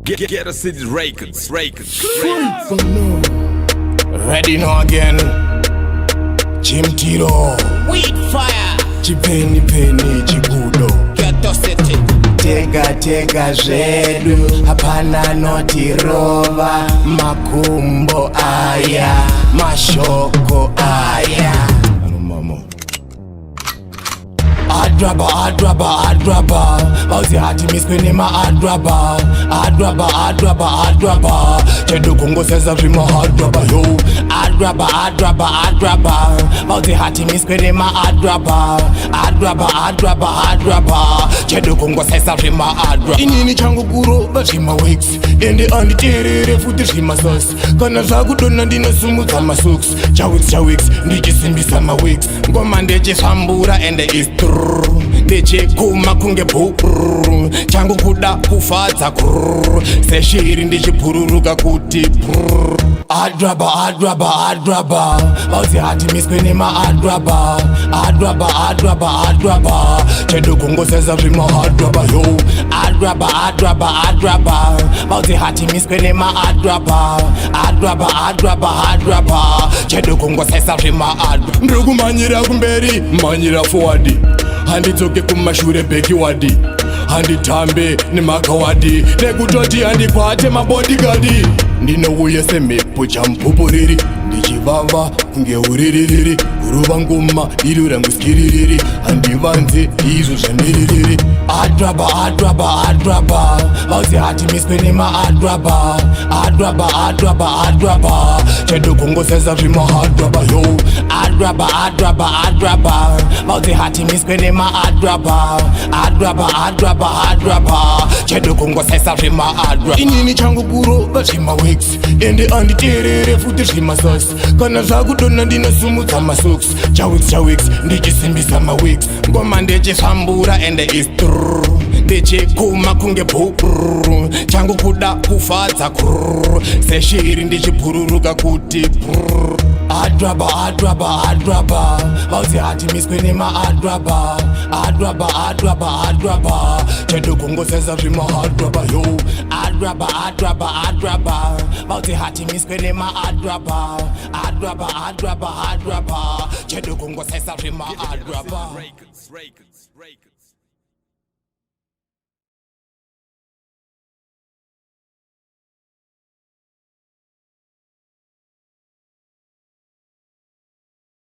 Get us in Records. Ready now again. Jim Tiro. Weed fire. Chipeni peni chigudo. Ghetto city. Tega zvedu hapana notirova. Makumbo aya, mashoko aya. Adraba Bauzi hati miskweni ma adraba Chedu kungo seza vima adraba yo Adraba Bauzi hati miskweni ma adraba Chedu kungo seza vima adraba Inini changu kuro vima wigs Ende andi terere futi vima sauce Kana zagu dona ndina sumu za masuks Chawiks Ndijisimbisa ma wigs Ngoma ndeche sambura ende is Deche kuma kunge brrr Changu kuda kufadza krrr Seshiri ndichi pururuka kuti brrr Adraba Bauzi hati miskweni ma adraba Chedu kungo seza vima adraba yo Adraba Bauzi hati miskweni ma adraba Chedu kungo seza vima adraba Ndugu manyira kumberi, manyira forward Handidzoke kumashure backward Handitambe nemakawadi Nekutoti handikwate mabodyguard Ndinouya semhepo champupuriri Ndichivava kunge uriririri Uruva ngoma iri rangu skiririri Handivanze izvo zvandiririri Adraba Bauzi hati miskweni ma adraba Chedu kungo seza vima adraba yo Adraba Bauzi hati miskweni ma adraba Chedu kungo seza vima adraba Inini changu kuro vima wigs Ende andi terere futi vima sauce Kana zagu dona ndina sumu za masuks Chawiks Ndijisimbisa ma wigs Ngoma ndeche sambura ende is trrr Deche kuma kunge brrr Changu kuda kufadza krrr Seshiri ndichi pururuka kuti brrr Adraba Bauzi hati miskweni ma adraba Chedu kungo seza vima adraba yo Adraba Bauzi hati miskweni ma adraba Chedu kungo seza vima adraba Records.